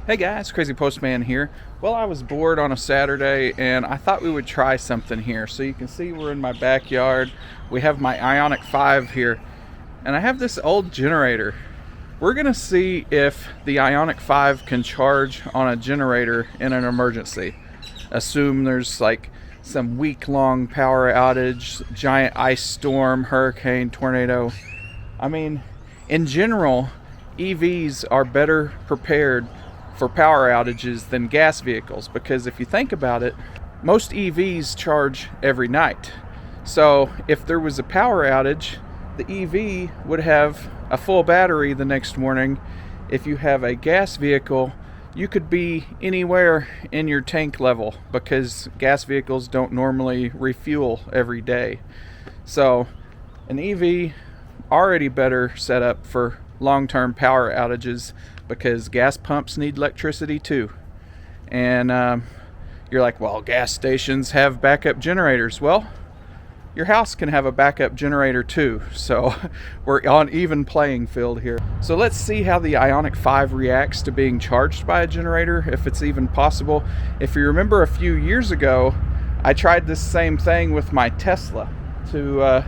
Hey guys, Crazy Postman here. Well, I was bored on a Saturday and I thought we would try something here. So you can see we're in my backyard. We have my IONIQ5 here and I have this old generator. We're gonna see if the IONIQ5 can charge on a generator in an emergency. Assume there's like some week-long power outage, giant ice storm, hurricane, tornado. I mean, in general, EVs are better prepared for power outages than gas vehicles, because if you think about it, most EVs charge every night. So if there was a power outage, the EV would have a full battery the next morning. If you have a gas vehicle, you could be anywhere in your tank level because gas vehicles don't normally refuel every day. So an EV already better set up for long-term power outages because gas pumps need electricity too. And you're like, well, gas stations have backup generators. Well, your house can have a backup generator too. So we're on even playing field here. So let's see how the IONIQ5 reacts to being charged by a generator, if it's even possible. If you remember a few years ago, I tried this same thing with my Tesla to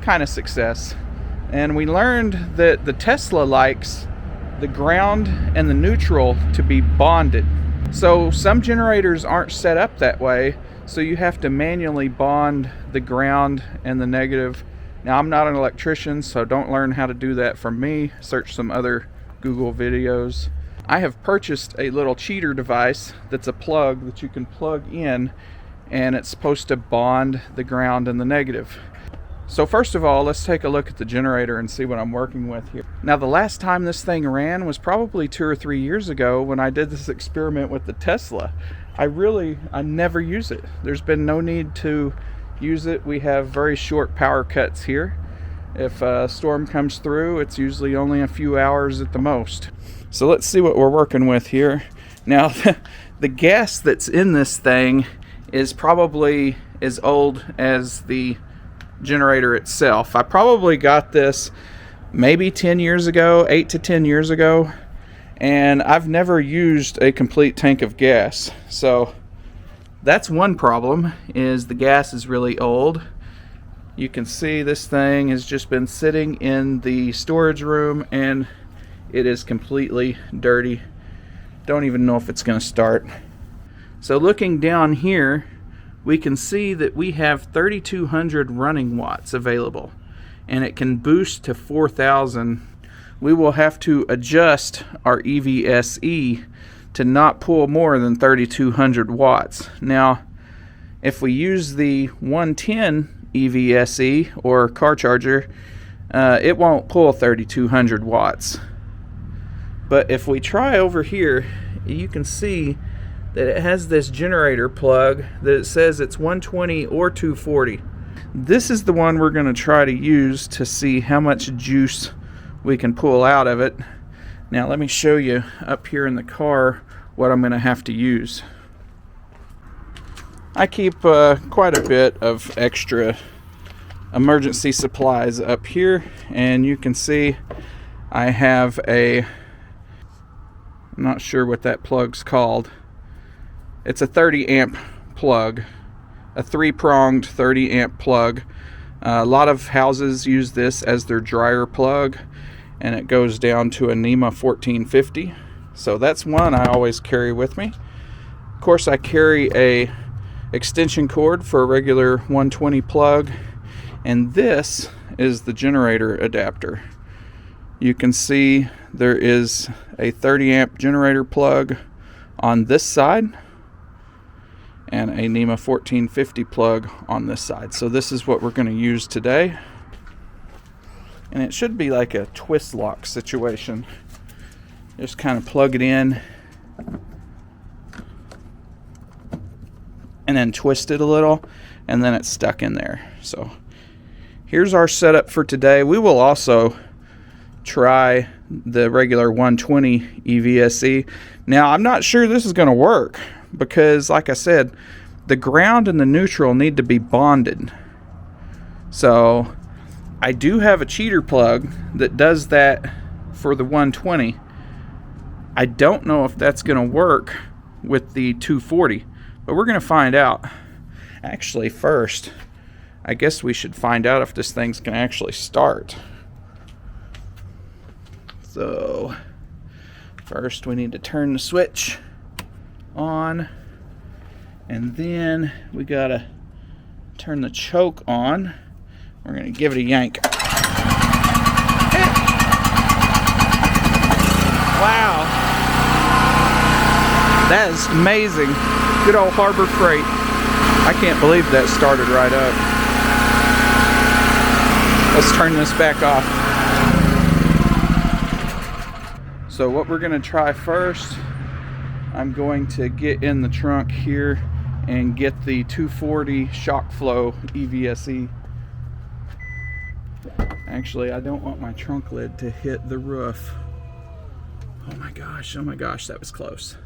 kind of success. And we learned that the Tesla likes the ground and the neutral to be bonded. So some generators aren't set up that way, so you have to manually bond the ground and the negative. Now, I'm not an electrician, so don't learn how to do that from me. Search some other Google videos. I have purchased a little cheater device that's a plug that you can plug in, and it's supposed to bond the ground and the negative. So first of all, let's take a look at the generator and see what I'm working with here. Now, the last time this thing ran was probably 2 or 3 years ago when I did this experiment with the Tesla. I never use it. There's been no need to use it. We have very short power cuts here. If a storm comes through, it's usually only a few hours at the most. So let's see what we're working with here. Now, the gas that's in this thing is probably as old as the generator itself. I probably got this maybe 10 years ago, 8 to 10 years ago, and I've never used a complete tank of gas. So that's one problem, is the gas is really old. You can see this thing has just been sitting in the storage room and it is completely dirty. Don't even know if it's going to start. So looking down here, we can see that we have 3,200 running watts available, and it can boost to 4,000. We will have to adjust our EVSE to not pull more than 3,200 watts. Now, if we use the 110 EVSE or car charger, it won't pull 3,200 watts. But if we try over here, you can see that it has this generator plug that it says it's 120 or 240. This is the one we're going to try to use to see how much juice we can pull out of it. Now let me show you up here in the car what I'm going to have to use. I keep quite a bit of extra emergency supplies up here, and you can see I have I'm not sure what that plug's called. It's a 30 amp plug, a 3-pronged 30 amp plug. A lot of houses use this as their dryer plug, and it goes down to a NEMA 1450. So that's one I always carry with me. Of course, I carry a extension cord for a regular 120 plug, and this is the generator adapter. You can see there is a 30 amp generator plug on this side and a NEMA 1450 plug on this side. So this is what we're going to use today. And it should be like a twist lock situation. Just kind of plug it in and then twist it a little, and then it's stuck in there. So here's our setup for today. We will also try the regular 120 EVSE. Now, I'm not sure this is going to work because, like I said, the ground and the neutral need to be bonded. So I do have a cheater plug that does that for the 120. I don't know if that's going to work with the 240, but we're going to find out. Actually, first, I guess we should find out if this thing's going to actually start. So, first we need to turn the switch on, and then we got to turn the choke on. We're going to give it a yank. Wow. That is amazing. Good old Harbor Freight. I can't believe that started right up. Let's turn this back off. So what we're going to try first, I'm going to get in the trunk here and get the 240 shock flow EVSE. Actually, I don't want my trunk lid to hit the roof. Oh my gosh, that was close.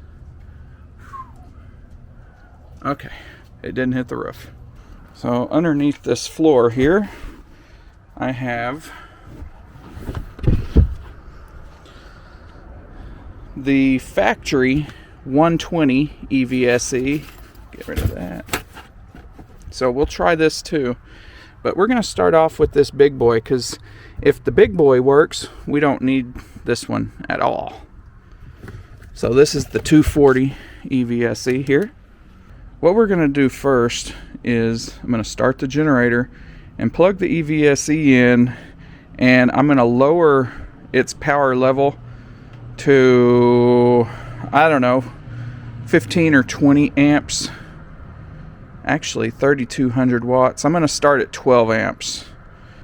Okay, it didn't hit the roof. So underneath this floor here, I have the factory 120 EVSE. Get rid of that. So we'll try this too. But we're going to start off with this big boy, because if the big boy works, we don't need this one at all. So this is the 240 EVSE here. What we're going to do first is I'm going to start the generator and plug the EVSE in, and I'm going to lower its power level to, I don't know, 15 or 20 amps. Actually 3200 watts. I'm going to start at 12 amps,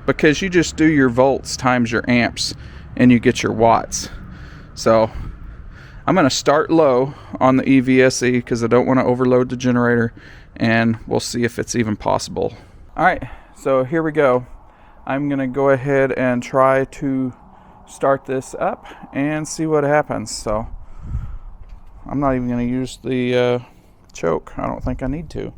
because you just do your volts times your amps and you get your watts. So I'm going to start low on the EVSE because I don't want to overload the generator, and we'll see if it's even possible. Alright, so here we go. I'm going to go ahead and try to start this up and see what happens. So I'm not even going to use the choke. I don't think I need to.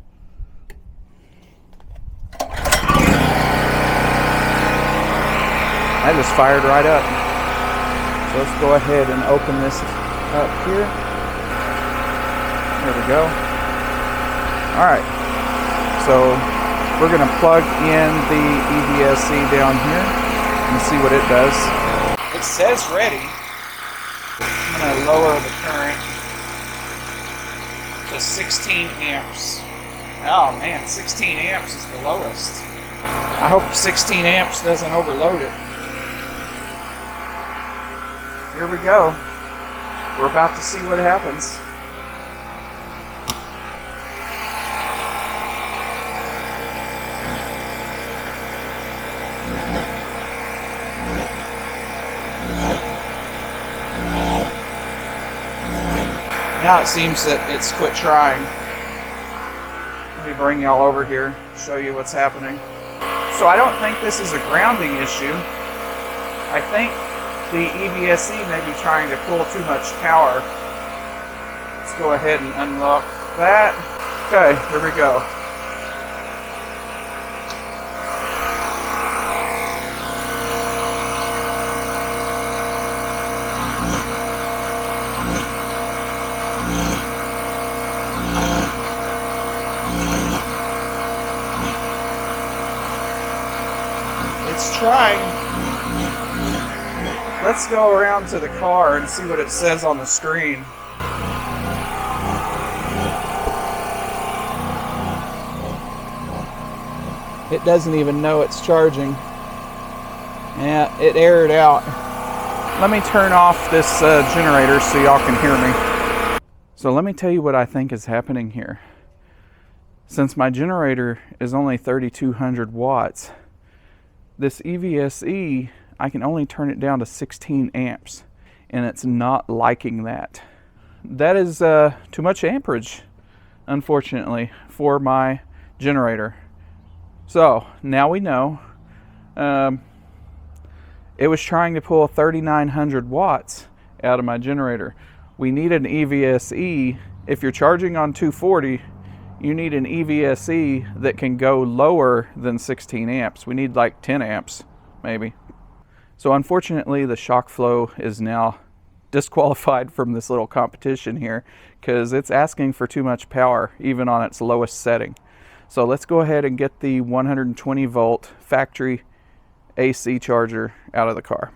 I just fired right up. So let's go ahead and open this up here. There we go. Alright, so we're going to plug in the EVSE down here and see what it does. It says ready. I'm going to lower the current to 16 amps. Oh man, 16 amps is the lowest. I hope 16 amps doesn't overload it. Here we go. We're about to see what happens. Now it seems that it's quit trying. Let me bring y'all over here, show you what's happening. So I don't think this is a grounding issue. I think the EVSE may be trying to pull too much power. Let's go ahead and unlock that. Okay, here we go. It's trying. Let's go around to the car and see what it says on the screen. It doesn't even know it's charging. Yeah, it aired out. Let me turn off this generator so y'all can hear me. So let me tell you what I think is happening here. Since my generator is only 3200 watts, this EVSE, I can only turn it down to 16 amps, and it's not liking that. That is too much amperage, unfortunately, for my generator. So now we know it was trying to pull 3900 watts out of my generator. We need an EVSE. If you're charging on 240, you need an EVSE that can go lower than 16 amps. We need like 10 amps, maybe. So unfortunately, the shock flow is now disqualified from this little competition here because it's asking for too much power even on its lowest setting. So let's go ahead and get the 120 volt factory AC charger out of the car.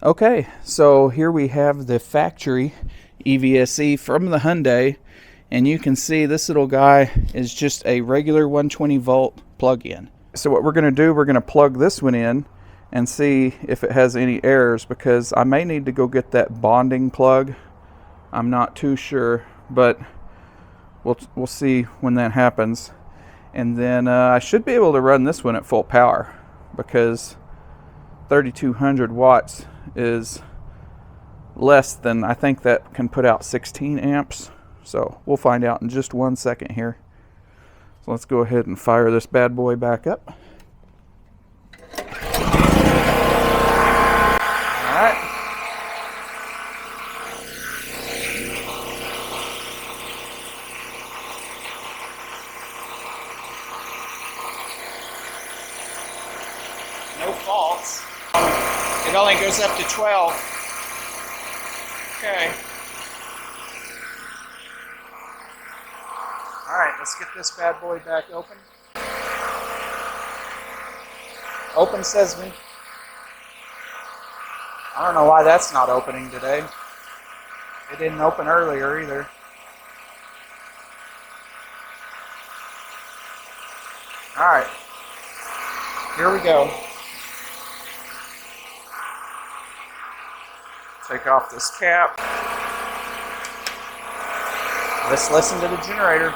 Okay, so here we have the factory EVSE from the Hyundai, and you can see this little guy is just a regular 120 volt plug-in. So what we're going to do, we're going to plug this one in and see if it has any errors, because I may need to go get that bonding plug. I'm not too sure, but we'll see when that happens. And then I should be able to run this one at full power, because 3200 watts is less than, I think that can put out 16 amps. So we'll find out in just 1 second here. So let's go ahead and fire this bad boy back up. All right. No faults. It only goes up to 12. Okay. Alright, let's get this bad boy back open. Open sesame. I don't know why that's not opening today. It didn't open earlier either. Alright. Here we go. Take off this cap. Let's listen to the generator.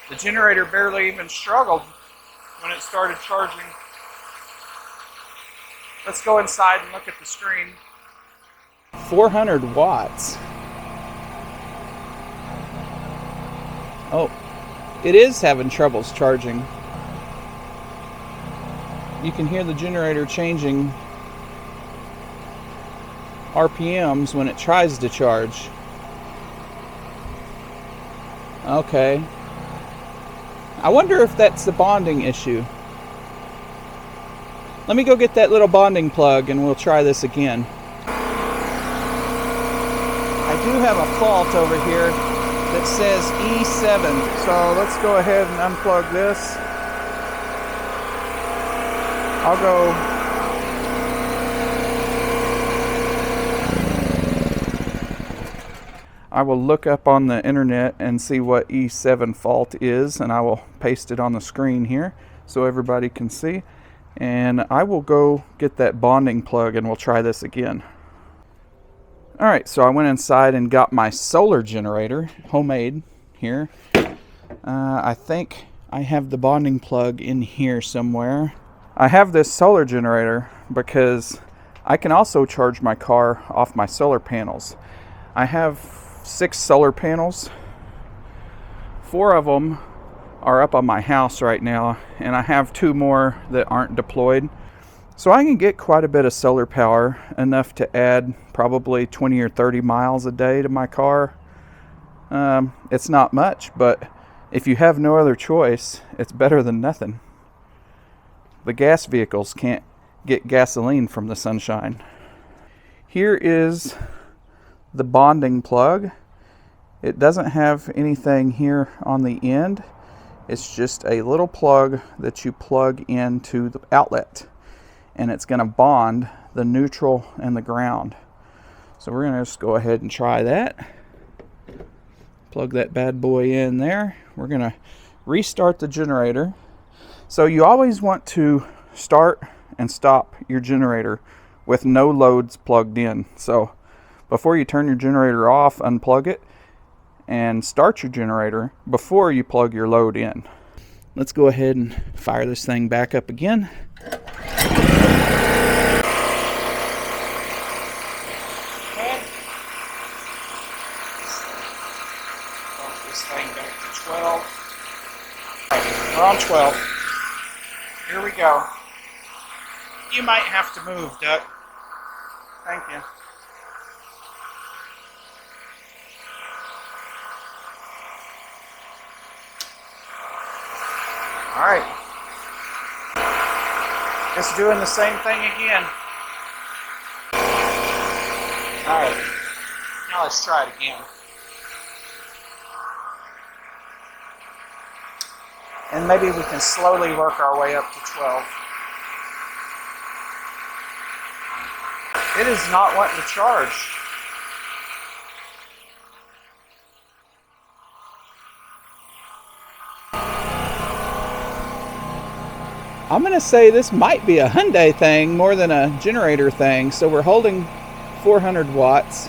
The generator barely even struggled when it started charging. Let's go inside and look at the screen. 400 watts. Oh, it is having troubles charging. You can hear the generator changing RPMs when it tries to charge. Okay. I wonder if that's the bonding issue. Let me go get that little bonding plug and we'll try this again. I do have a fault over here that says E7. So let's go ahead and unplug this. I'll go. I will look up on the internet and see what E7 fault is, and I will paste it on the screen here so everybody can see. And I will go get that bonding plug and we'll try this again. Alright, so I went inside and got my solar generator, homemade here. I think I have the bonding plug in here somewhere. I have this solar generator because I can also charge my car off my solar panels. I have 6 solar panels. 4 of them are up on my house right now, and I have 2 more that aren't deployed. So I can get quite a bit of solar power, enough to add probably 20 or 30 miles a day to my car. It's not much, but if you have no other choice, it's better than nothing. The gas vehicles can't get gasoline from the sunshine. Here is the bonding plug. It doesn't have anything here on the end. It's just a little plug that you plug into the outlet, and it's going to bond the neutral and the ground. So we're going to just go ahead and try that. Plug that bad boy in there. We're going to restart the generator. So you always want to start and stop your generator with no loads plugged in. So before you turn your generator off, unplug it and start your generator before you plug your load in. Let's go ahead and fire this thing back up again. Okay. Bump this thing back to 12. Right, we're on 12. Here we go. You might have to move, Duck. Thank you. All right. It's doing the same thing again. Alright, now let's try it again. And maybe we can slowly work our way up to 12. It is not wanting to charge. I'm going to say this might be a Hyundai thing more than a generator thing. So we're holding 400 watts.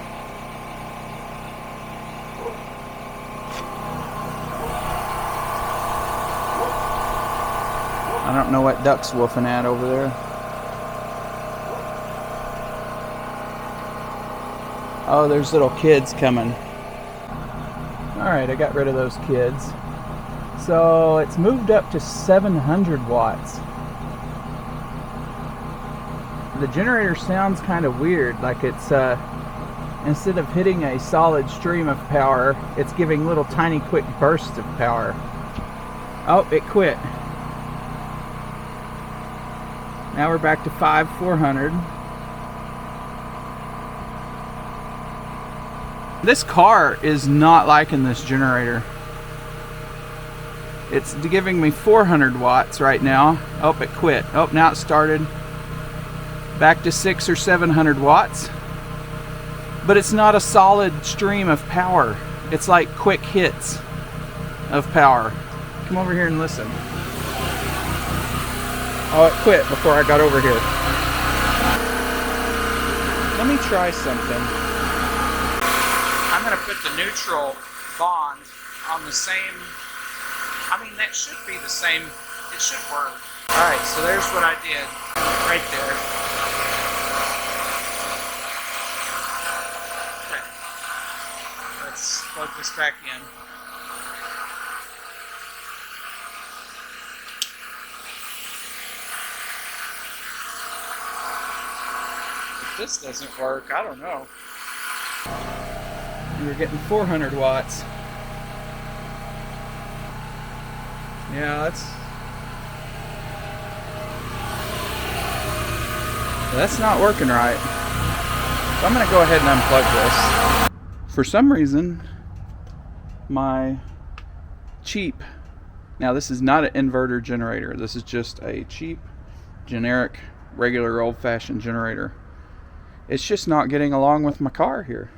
I don't know what duck's woofing at over there. Oh, there's little kids coming. Alright, I got rid of those kids. So it's moved up to 700 watts. The generator sounds kind of weird, like it's instead of hitting a solid stream of power, it's giving little tiny quick bursts of power. Oh, it quit. Now we're back to 400. This car is not liking this generator. It's giving me 400 watts right now. Oh, it quit. Oh, now it started. Back to 600 or 700 watts. But it's not a solid stream of power. It's like quick hits of power. Come over here and listen. Oh, it quit before I got over here. Let me try something. I'm going to put the neutral bond on the same. I mean, that should be the same. It should work. Alright, so there's what I did. Right there. Okay. Let's plug this back in. If this doesn't work, I don't know. We're getting 400 watts. Yeah, that's not working right. So I'm going to go ahead and unplug this. For some reason, my cheap, now this is not an inverter generator. This is just a cheap, generic, regular old-fashioned generator. It's just not getting along with my car here.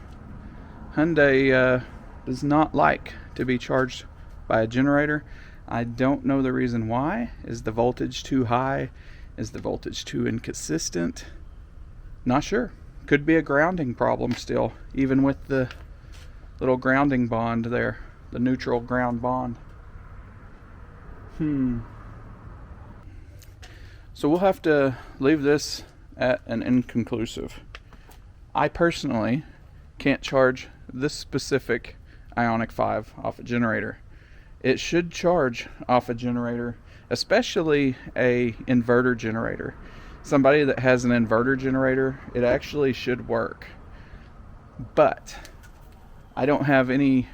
Hyundai does not like to be charged by a generator. I don't know the reason why. Is the voltage too high? Is the voltage too inconsistent? Not sure. Could be a grounding problem still, even with the little grounding bond there, the neutral ground bond. So we'll have to leave this at an inconclusive. I personally can't charge this specific IONIQ5 off a generator. It should charge off a generator, especially a inverter generator. Somebody that has an inverter generator, it actually should work. But I don't have any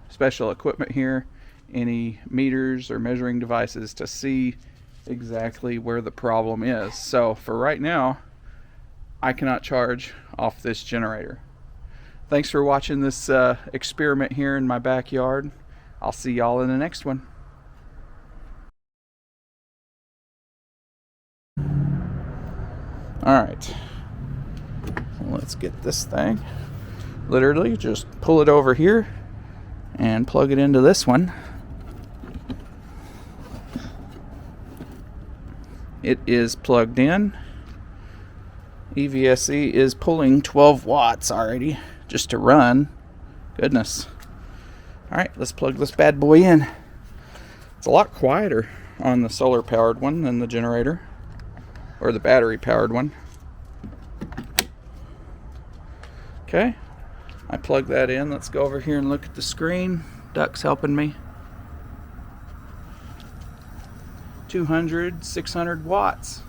special equipment here, any meters or measuring devices to see exactly where the problem is. So for right now, I cannot charge off this generator. Thanks for watching this experiment here in my backyard. I'll see y'all in the next one. Alright, let's get this thing. Literally just pull it over here and plug it into this one. It is plugged in. EVSE is pulling 12 watts already just to run. Goodness. Alright, let's plug this bad boy in. It's a lot quieter on the solar powered one than the generator, or the battery powered one. Okay, I plugged that in. Let's go over here and look at the screen. Duck's helping me. 200, 600 watts.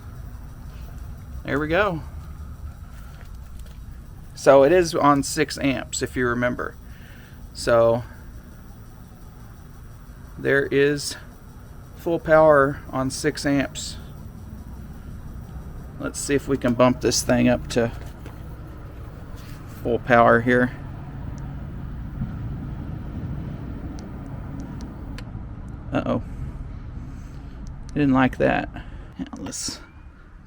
There we go. So it is on 6 amps if you remember. So there is full power on 6 amps. Let's see if we can bump this thing up to full power here. Uh-oh. I didn't like that. Now let's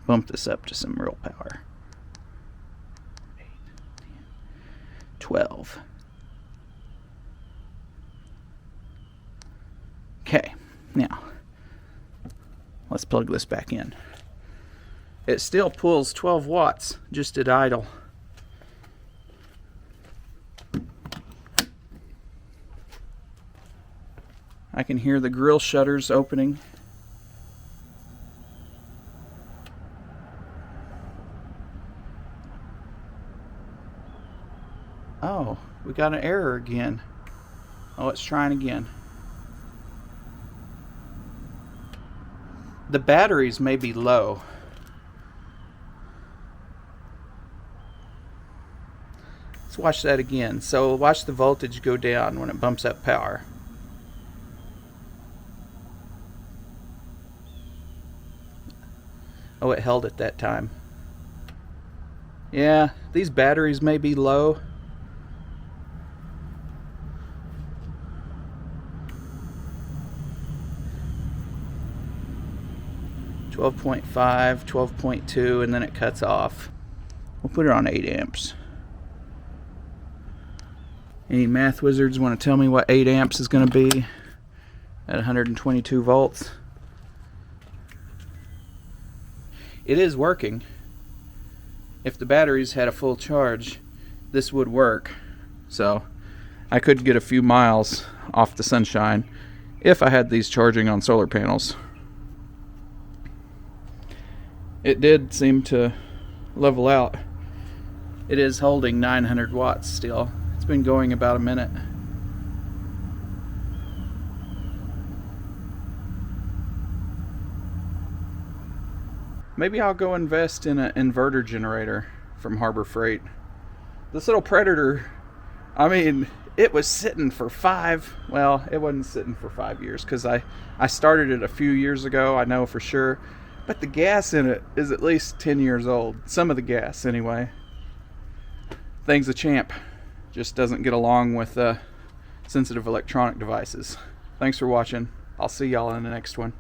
bump this up to some real power. 8, 10, 12. Okay, now let's plug this back in. It still pulls 12 watts just at idle. I can hear the grill shutters opening. Oh, we got an error again. Oh, it's trying again. The batteries may be low. Let's watch that again. So watch the voltage go down when it bumps up power. Oh, it held it that time. Yeah, these batteries may be low. .5, 12.2, and then it cuts off. We'll put it on 8 amps. Any math wizards want to tell me what 8 amps is going to be at 122 volts? It is working. If the batteries had a full charge, this would work. So I could get a few miles off the sunshine if I had these charging on solar panels. It did seem to level out. It is holding 900 watts still. It's been going about a minute. Maybe I'll go invest in an inverter generator from Harbor Freight. This little Predator, I mean, it was sitting for it wasn't sitting for 5 years because I started it a few years ago, I know for sure. But the gas in it is at least 10 years old. Some of the gas, anyway. Thing's a champ. Just doesn't get along with sensitive electronic devices. Thanks for watching. I'll see y'all in the next one.